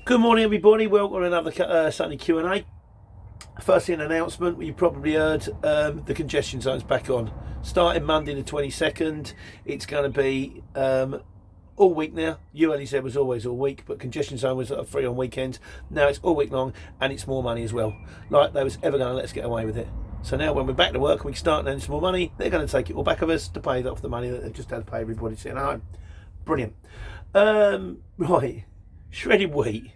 Good morning, everybody. Welcome to another Sunday Q&A. Firstly, an announcement. You probably heard the congestion zone's back on. Starting Monday the 22nd. It's going to be all week now. You only said it was always all week, but congestion zone was free on weekends. Now it's all week long, and it's more money as well. Like they was ever going to let us get away with it. So now when we're back to work and we start earning some more money, they're going to take it all back of us to pay off the money that they've just had to pay everybody sitting at home. Brilliant. Right. Shredded wheat.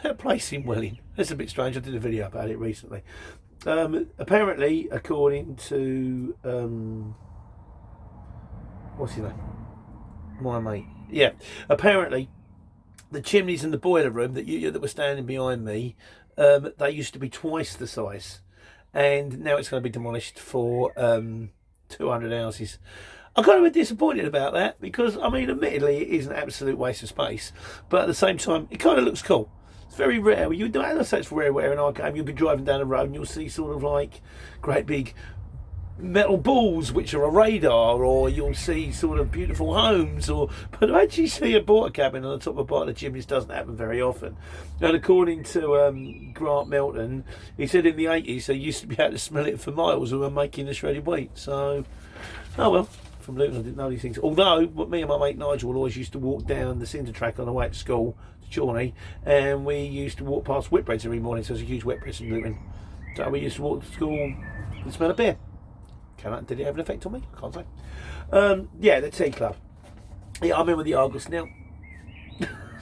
That place in Welling. That's a bit strange. I did a video about it recently. Apparently, according to what's his name? My mate. Yeah. Apparently, the chimneys in the boiler room that were standing behind me, they used to be twice the size, and now it's going to be demolished for 200 houses. I'm kind of a bit disappointed about that because, I mean, admittedly, it is an absolute waste of space, but at the same time, it kind of looks cool. It's very rare. You do, as I say, it's rare where in our game you'll be driving down the road and you'll see sort of like great big metal balls which are a radar, or you'll see sort of beautiful homes, but to actually see a porter cabin on the top of a bottle of chimneys doesn't happen very often. And according to Grant Melton, he said in the 80s they used to be able to smell it for miles when we were making the shredded wheat. So, oh well. From Luton, I didn't know these things. Although, me and my mate Nigel always used to walk down the cinder track on the way to school, to Chorney, and we used to walk past Whitbreads every morning, so there's a huge Whitbreads in Luton. So we used to walk to school and smell of beer. Did it have an effect on me? I can't say. Yeah, the tea club. Yeah, I'm in with the Argos now.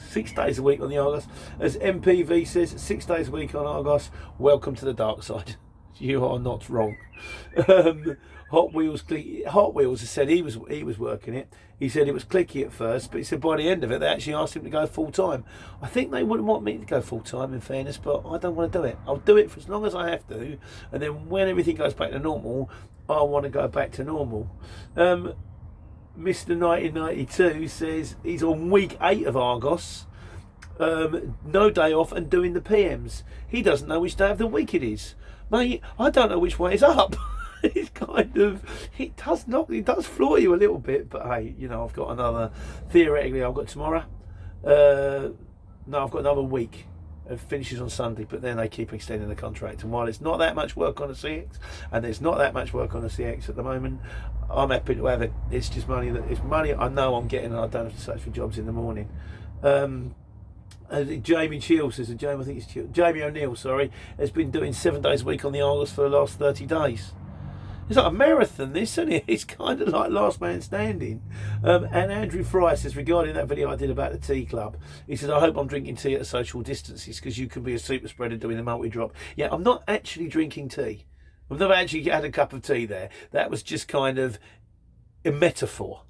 6 days a week on the Argos. As MPV says, 6 days a week on Argos. Welcome to the dark side. You are not wrong. Hot Wheels has said he was working it. He said it was clicky at first, but he said by the end of it they actually asked him to go full time. I think they wouldn't want me to go full time, in fairness, but I don't want to do it. I'll do it for as long as I have to, and then when everything goes back to normal, I want to go back to normal. Mr. 1992 says he's on week 8 of Argos. No day off and doing the PMs. He doesn't know which day of the week it is. Mate, I don't know which way it's up. It's kind of, it does floor you a little bit, but hey, you know, I've got theoretically I've got tomorrow. No, I've got another week. It finishes on Sunday, but then they keep extending the contract. And while it's not that much work on the CX, and there's not that much work on the CX at the moment, I'm happy to have it. It's just money it's money I know I'm getting, and I don't have to search for jobs in the morning. Jamie Chill says, Jamie O'Neill, sorry, has been doing 7 days a week on the Argos for the last 30 days. It's like a marathon, this, isn't it? It's kind of like last man standing. And Andrew Fry says, regarding that video I did about the tea club, he says, I hope I'm drinking tea at social distances because you can be a super spreader doing the multi-drop. Yeah, I'm not actually drinking tea. I've never actually had a cup of tea there. That was just kind of a metaphor.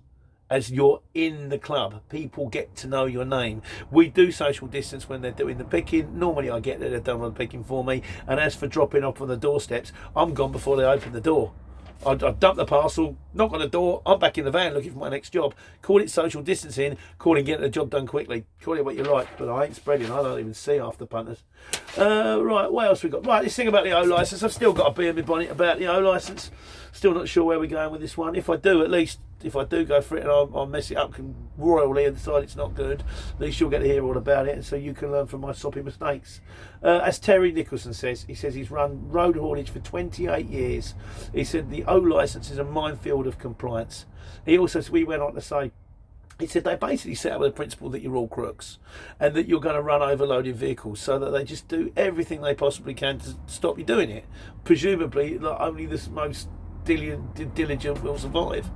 As you're in the club, people get to know your name. We do social distance when they're doing the picking. Normally I get there, they've done all the picking for me. And as for dropping off on the doorsteps, I'm gone before they open the door. I've dumped the parcel, knock on the door, I'm back in the van looking for my next job. Call it social distancing, call it getting the job done quickly. Call it what you like, but I ain't spreading. I don't even see half the punters. Right, what else we got? Right, this thing about the O licence. I've still got a bee in my bonnet about the O licence. Still not sure where we're going with this one. If I do go for it and I'll mess it up royally and decide it's not good, at least you'll get to hear all about it, and so you can learn from my soppy mistakes. As Terry Nicholson says, he says he's run road haulage for 28 years. He said the O licence is a minefield of compliance. He also, we went on to say, he said they basically set up with the principle that you're all crooks and that you're going to run overloaded vehicles, so that they just do everything they possibly can to stop you doing it. Presumably, like, only the most diligent will survive.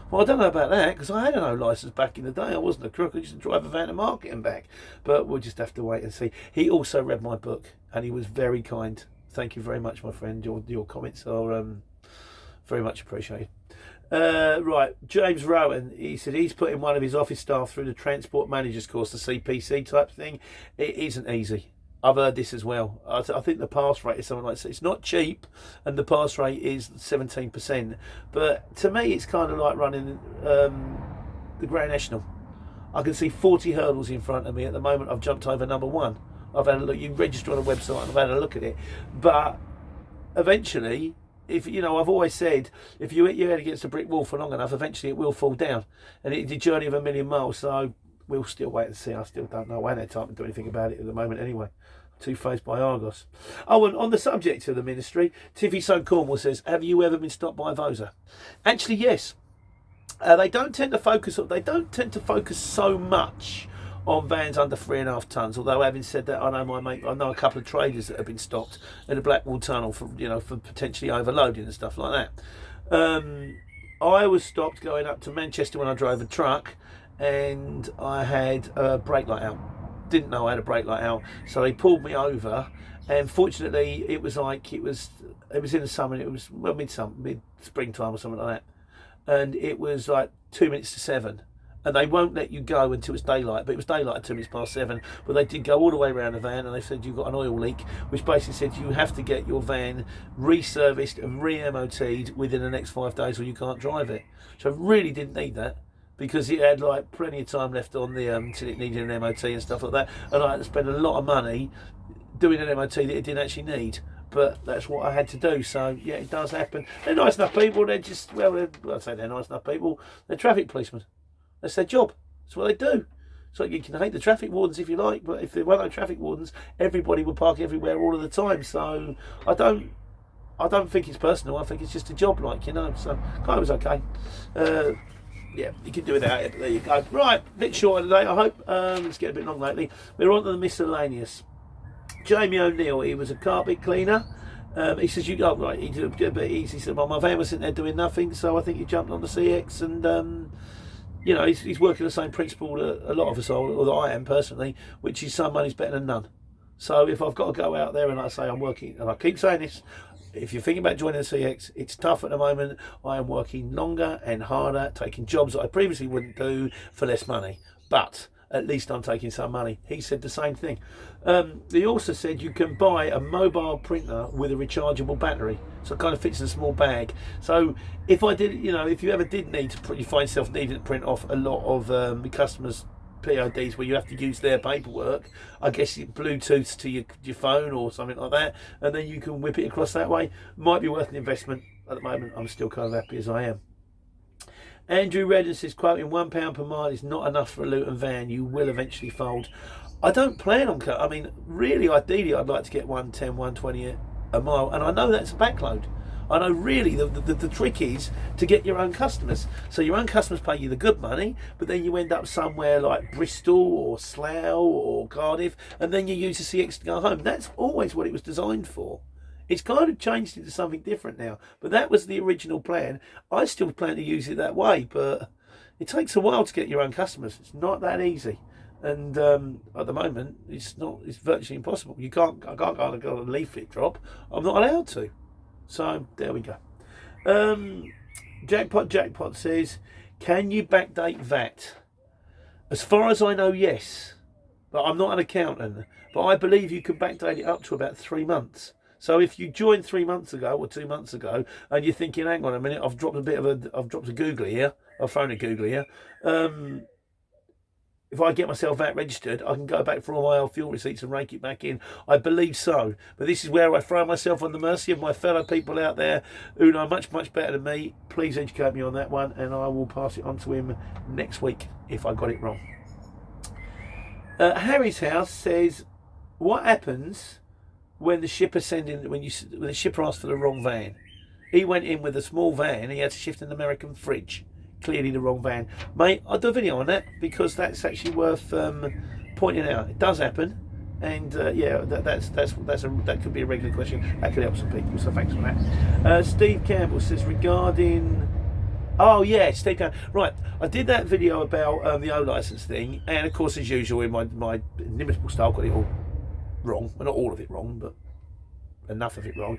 Well, I don't know about that, because I had an O licence back in the day. I wasn't a crook. I used to drive a van to market and back. But we'll just have to wait and see. He also read my book, and he was very kind. Thank you very much, my friend. Your comments are very much appreciated. Right, James Rowan, he said he's putting one of his office staff through the transport manager's course, the CPC type thing. It isn't easy. I've heard this as well. I think the pass rate is something like this. It's not cheap, and the pass rate is 17%. But to me, it's kind of like running the Grand National. I can see 40 hurdles in front of me at the moment. I've jumped over number 1. I've had a look. You register on a website, and I've had a look at it. But eventually, if you know, I've always said, if you hit your head against a brick wall for long enough, eventually it will fall down, and it's the journey of a million miles. So we'll still wait and see. I still don't know. I ain't had time to do anything about it at the moment anyway. Too phased by Argos. Oh, and on the subject of the ministry, Tiffy So Cornwall says, have you ever been stopped by a Vosa? Actually, yes. They don't tend to focus so much on vans under 3.5 tons. Although, having said that, I know a couple of traders that have been stopped in the Blackwall Tunnel for potentially overloading and stuff like that. I was stopped going up to Manchester when I drove a truck, and I had a brake light out. Didn't know I had a brake light out, so they pulled me over. And fortunately, it was in the summer. It was mid springtime or something like that. And it was like 2 minutes to 7, and they won't let you go until it's daylight. But it was daylight at 2 minutes past 7. But they did go all the way around the van, and they said you've got an oil leak, which basically said you have to get your van reserviced and re-MOT'd within the next 5 days, or you can't drive it. So I really didn't need that, because it had like plenty of time left on the till it needed an MOT and stuff like that, and I had to spend a lot of money doing an MOT that it didn't actually need. But that's what I had to do. So yeah, it does happen. They're nice enough people. They're just, well, I'd say they're nice enough people. They're traffic policemen. That's their job. That's what they do. So you can hate the traffic wardens if you like, but if there weren't no traffic wardens, everybody would park everywhere all of the time. So I don't think it's personal. I think it's just a job, So guy was okay. Yeah, you can do without it, but there you go. Right, a bit short today, I hope. It's getting a bit long lately. We're on to the miscellaneous. Jamie O'Neill, he was a carpet cleaner. He says, he did a bit easy. He said, well, my van was sitting there doing nothing, so I think he jumped on the CX, and he's working the same principle that a lot of us are, or that I am personally, which is some money's better than none. So if I've got to go out there and I say I'm working, and I keep saying this, if you're thinking about joining the CX, it's tough at the moment. I am working longer and harder, taking jobs that I previously wouldn't do for less money, but at least I'm taking some money. He said the same thing. He also said you can buy a mobile printer with a rechargeable battery, so it kind of fits in a small bag. So if you ever did need to print, you find yourself needing to print off a lot of the customers' PODs where you have to use their paperwork, I guess it Bluetooth to your phone or something like that, and then you can whip it across that way. Might be worth an investment. At the moment, I'm still kind of happy as I am. Andrew Redden says, quoting, £1 per mile is not enough for a Luton van. You will eventually fold. I don't plan on cut. I mean, really, ideally, I'd like to get 110, 120 a mile, and I know that's a backload. I know really the trick is to get your own customers. So your own customers pay you the good money, but then you end up somewhere like Bristol or Slough or Cardiff, and then you use the CX to go home. That's always what it was designed for. It's kind of changed into something different now, but that was the original plan. I still plan to use it that way, but it takes a while to get your own customers. It's not that easy, and at the moment, it's virtually impossible. I can't go on a leaflet drop. I'm not allowed to. So there we go. Jackpot says, can you backdate VAT? As far as I know, yes, but I'm not an accountant. But I believe you can backdate it up to about 3 months. So if you joined 3 months ago or 2 months ago, and you're thinking, hang on a minute, I've dropped a googly here. I've thrown a googly here. If I get myself VAT registered, I can go back for all my old fuel receipts and rake it back in. I believe so. But this is where I throw myself on the mercy of my fellow people out there who know much, much better than me. Please educate me on that one, and I will pass it on to him next week if I got it wrong. Harry's House says, what happens when the shipper when the shipper asks for the wrong van? He went in with a small van. He had to shift an American fridge. Clearly the wrong van, mate. I'll do a video on that because that's actually worth pointing out. It does happen, and yeah, that could be a regular question. That could help some people. So thanks for that. Steve Campbell says regarding. Oh yeah, Steve Campbell. Right, I did that video about the O license thing, and of course, as usual, in my inimitable style, got it all wrong. Well, not all of it wrong, but enough of it wrong.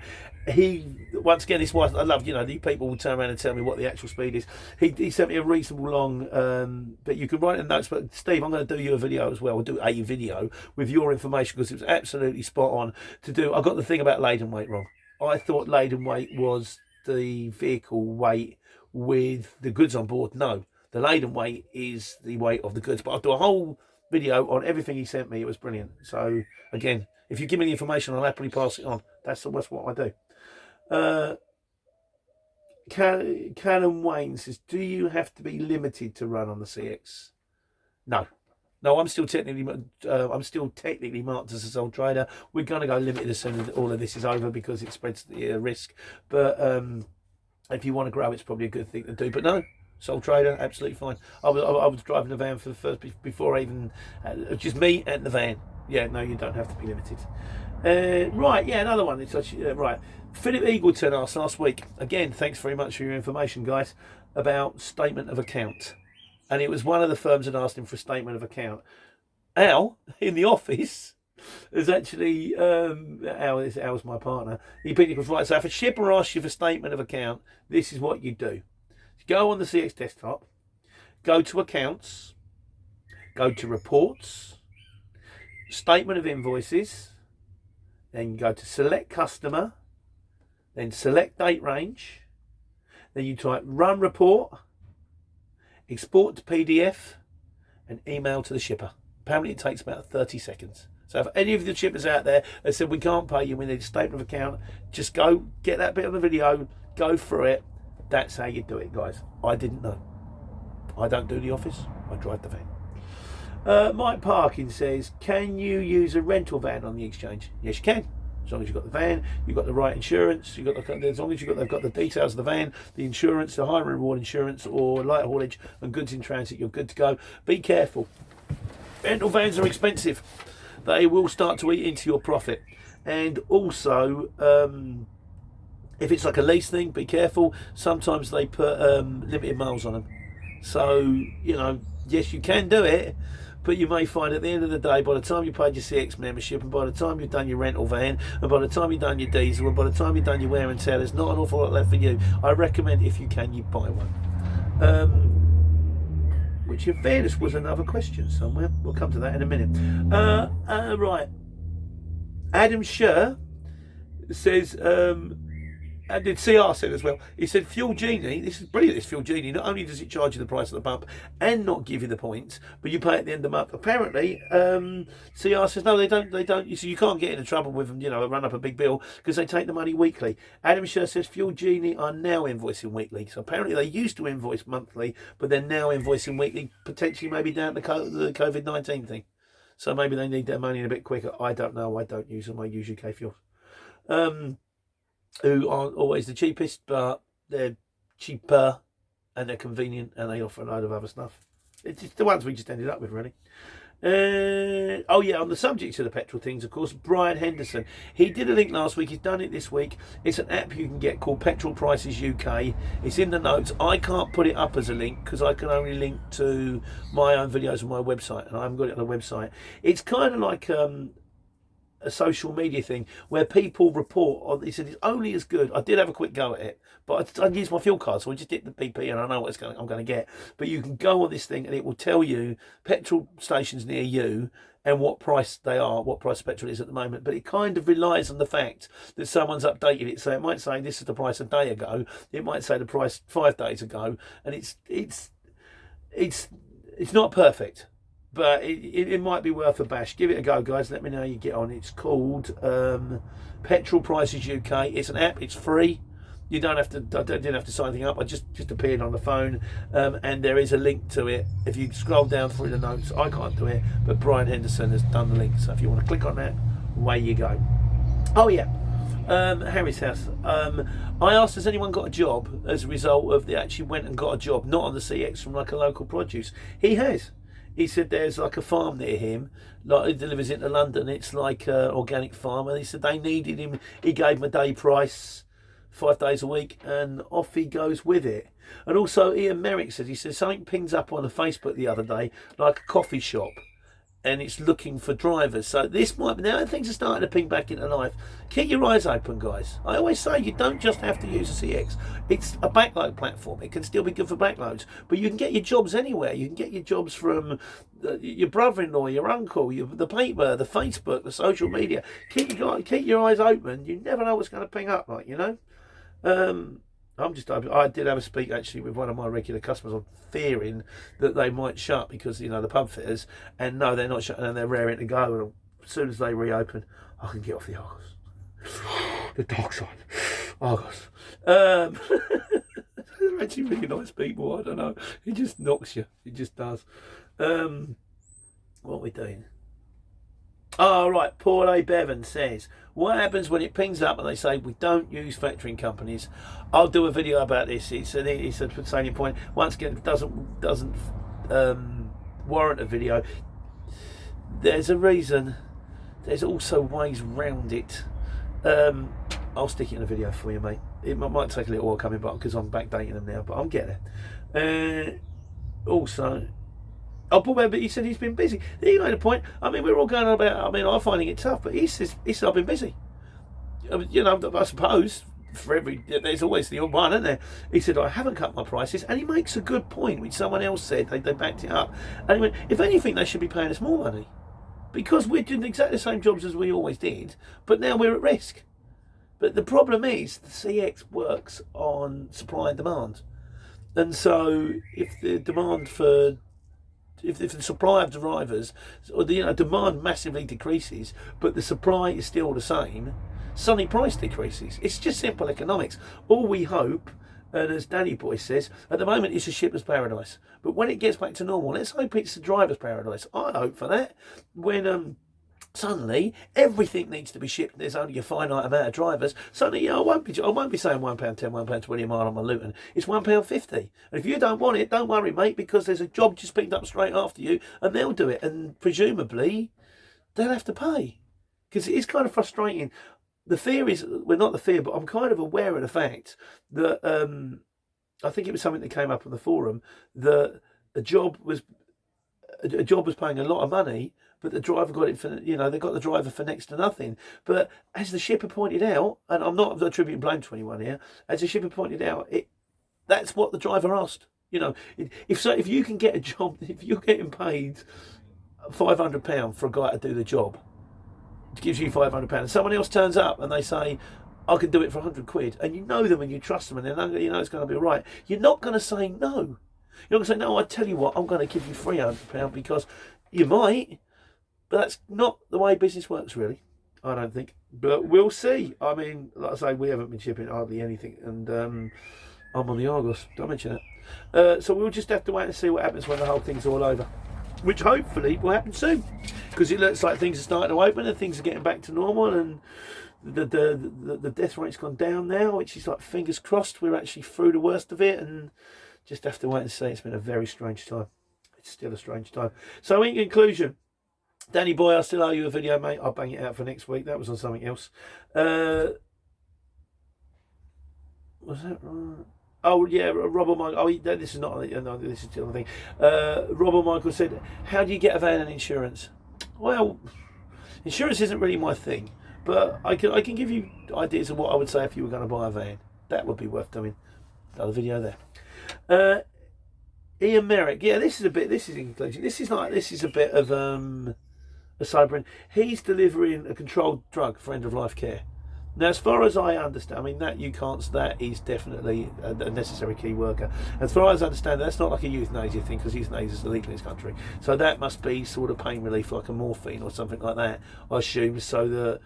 Once again, this was, I love, the people will turn around and tell me what the actual speed is. He sent me a reasonable long, but you can write in notes. But Steve, I'm going to do you a video as well. We'll do a video with your information because it was absolutely spot on to do. I got the thing about laden weight wrong. I thought laden weight was the vehicle weight with the goods on board. No, the laden weight is the weight of the goods. But I'll do a whole video on everything he sent me. It was brilliant. So again, if you give me the information, I'll happily pass it on. That's what I do. Canon Wayne says, do you have to be limited to run on the CX? No. No, I'm still technically marked as a sole trader. We're going to go limited as soon as all of this is over because it spreads the risk. But if you want to grow, it's probably a good thing to do. But no, sole trader, absolutely fine. I was driving the van for the first before I even just me and the van. Yeah, no, you don't have to be limited. Right, yeah, another one. It's actually, right. Philip Eagleton asked last week. Again, thanks very much for your information, guys, about statement of account. And it was one of the firms that asked him for a statement of account. Al, in the office, is actually, Al's my partner. He goes, right, so if a shipper asks you for a statement of account, this is what you do. Go on the CX desktop, go to accounts, go to reports, statement of invoices, then you go to select customer, then select date range, then you type run report, export to PDF, and email to the shipper. Apparently it takes about 30 seconds. So if any of the shippers out there that said we can't pay you, we need a statement of account, just go get that bit on the video, go through it. That's how you do it, guys. I didn't know. I don't do the office, I drive the van. Mike Parkin says, can you use a rental van on the exchange? Yes, you can. As long as you've got the van, you've got the right insurance, as long as they've got the details of the van, the insurance, the high reward insurance or light haulage and goods in transit, you're good to go. Be careful. Rental vans are expensive. They will start to eat into your profit. And also, if it's like a lease thing, be careful. Sometimes they put limited miles on them. So, yes, you can do it, but you may find at the end of the day, by the time you paid your CX membership, and by the time you've done your rental van, and by the time you've done your diesel, and by the time you've done your wear and tear, there's not an awful lot left for you. I recommend, if you can, you buy one. Which in fairness was another question somewhere. We'll come to that in a minute. Right. Adam Scher says, and did CR said as well, he said Fuel Genie, this is brilliant, this Fuel Genie, not only does it charge you the price of the pump and not give you the points, but you pay at the end of the month. Apparently, CR says no, they don't, so you can't get into trouble with them, run up a big bill, because they take the money weekly. Adam Scher says Fuel Genie are now invoicing weekly, so apparently they used to invoice monthly, but they're now invoicing weekly, potentially maybe down to the COVID-19 thing. So maybe they need their money in a bit quicker. I don't know, I don't use them, I use UK Fuels. Who aren't always the cheapest, but they're cheaper and they're convenient and they offer a load of other stuff. It's just the ones we just ended up with, really. Oh yeah, on the subject of the petrol things, of course, Brian Henderson, he did a link last week, he's done it this week. It's an app you can get called Petrol Prices UK. It's in the notes. I can't put it up as a link because I can only link to my own videos on my website, and I haven't got it on the website. It's kind of like a social media thing where people report on. He said it's only as good. I did have a quick go at it, but I used my fuel card, so I just did the BP, and I know what I'm going to get. But you can go on this thing, and it will tell you petrol stations near you and what price they are, what price petrol is at the moment. But it kind of relies on the fact that someone's updated it. So it might say this is the price a day ago. It might say the price 5 days ago, and it's not perfect. But it might be worth a bash. Give it a go, guys. Let me know how you get on. It's called Petrol Prices UK. It's an app. It's free. You don't have to. I didn't have to sign anything up. I just appeared on the phone, and there is a link to it. If you scroll down through the notes, I can't do it, but Brian Henderson has done the link. So if you want to click on that, away you go. Oh yeah. Harry's house. I asked, has anyone got a job as a result of they actually went and got a job, not on the CX, from like a local produce? He has. He said there's like a farm near him, like he delivers into London. It's like an organic farm, and he said they needed him. He gave him a day price, 5 days a week, and off he goes with it. And also Ian Merrick says, he says something pings up on the Facebook the other day, like a coffee shop, and it's looking for drivers. So this might be, now things are starting to ping back into life. Keep your eyes open, guys. I always say you don't just have to use a CX. It's a backload platform. It can still be good for backloads, but you can get your jobs anywhere. You can get your jobs from your brother-in-law, your uncle, the paper, the Facebook, the social media. Keep your eyes open. You never know what's going to ping up, I did have a speak actually with one of my regular customers. I'm fearing that they might shut because the pub fitters, and no, they're not shutting, and they're raring to go. And as soon as they reopen, I can get off the Argos. The dark side, Argos. They're actually really nice people. I don't know. It just knocks you. It just does. What are we doing? Oh, right. Paul A. Bevan says, what happens when it pings up and they say we don't use factoring companies? I'll do a video about this. It's a salient point. Once again, it doesn't warrant a video. There's a reason. There's also ways round it. I'll stick it in a video for you, mate. It might take a little while coming back because I'm backdating them now, but I'm getting it. Also, oh, but he said he's been busy. He made a point. I mean, we're all going on about. I mean, I'm finding it tough, but he said I've been busy. You know, I suppose there's always the odd one, isn't there? He said I haven't cut my prices, and he makes a good point, which someone else said. They backed it up, and he went, if anything, they should be paying us more money because we're doing exactly the same jobs as we always did, but now we're at risk. But the problem is the CX works on supply and demand, and so if the demand for if the supply of drivers or the demand massively decreases, but the supply is still the same, suddenly price decreases. It's just simple economics. All we hope, and as Danny Boy says, at the moment it's a shipper's paradise. But when it gets back to normal, let's hope it's a driver's paradise. I hope for that. When suddenly everything needs to be shipped, there's only a finite amount of drivers. Suddenly, I won't be saying £1.10, £1.20 a mile on my Luton. It's £1.50. And if you don't want it, don't worry, mate, because there's a job just picked up straight after you, and they'll do it. And presumably, they'll have to pay, because it is kind of frustrating. The fear is, well, not the fear, but I'm kind of aware of the fact that I think it was something that came up on the forum that a job was paying a lot of money, but the driver got it for, they got the driver for next to nothing. But as the shipper pointed out, and I'm not attributing blame to anyone here, as the shipper pointed out, that's what the driver asked. If you can get a job, if you're getting paid £500 for a guy to do the job, it gives you £500, and someone else turns up and they say, I can do it for £100, and you know them and you trust them and you know it's going to be all right, you're not going to say no. You're not going to say, no, I tell you what, I'm going to give you £300 because you might. But that's not the way business works, really, I don't think. But we'll see. I mean, like I say, we haven't been shipping hardly anything, and I'm on the Argos. Don't mention that. So we'll just have to wait and see what happens when the whole thing's all over, which hopefully will happen soon, because it looks like things are starting to open and things are getting back to normal, and the death rate's gone down now, which is like, fingers crossed, we're actually through the worst of it, and just have to wait and see. It's been a very strange time. It's still a strange time. So in conclusion, Danny Boy, I still owe you a video, mate. I'll bang it out for next week. That was on something else. Was that right? Oh, yeah, Robert Michael. Oh, this is not. No, this is the other thing. Robert Michael said, how do you get a van and insurance? Well, insurance isn't really my thing, but I can give you ideas of what I would say if you were going to buy a van. That would be worth doing. Another video there. Ian Merrick. Yeah, this is in conclusion. This is a bit of a sobering. He's delivering a controlled drug for end of life care. Now, as far as I understand, I mean, that is definitely a necessary key worker. As far as I understand, that's not like a euthanasia thing, because euthanasia is illegal in this country. So that must be sort of pain relief, like a morphine or something like that, I assume, so that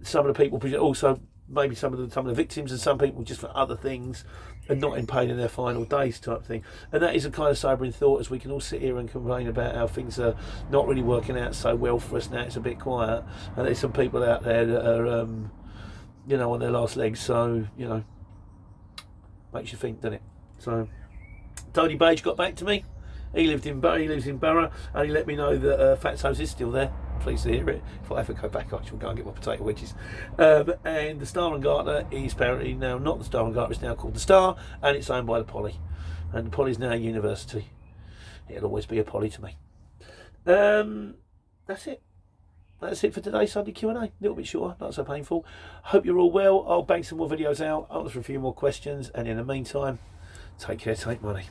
some of the people, also maybe some of the victims, and some people just for other things, and not in pain in their final days type thing. And that is a kind of sobering thought, as we can all sit here and complain about how things are not really working out so well for us now. It's a bit quiet, and there's some people out there that are on their last legs, so makes you think, doesn't it? So Tony Page got back to me. He lives in Borough, and he let me know that Fatso's is still there. Pleased to hear it. If I ever go back, I shall go and get my potato wedges. And the Star and Garter is apparently now not the Star and Garter, it's now called the Star, and it's owned by the Poly. And the Poly's now a university. It'll always be a Poly to me. That's it. That's it for today's Sunday Q&A. A little bit shorter, not so painful. Hope you're all well. I'll bang some more videos out, answer a few more questions, and in the meantime, take care, take money.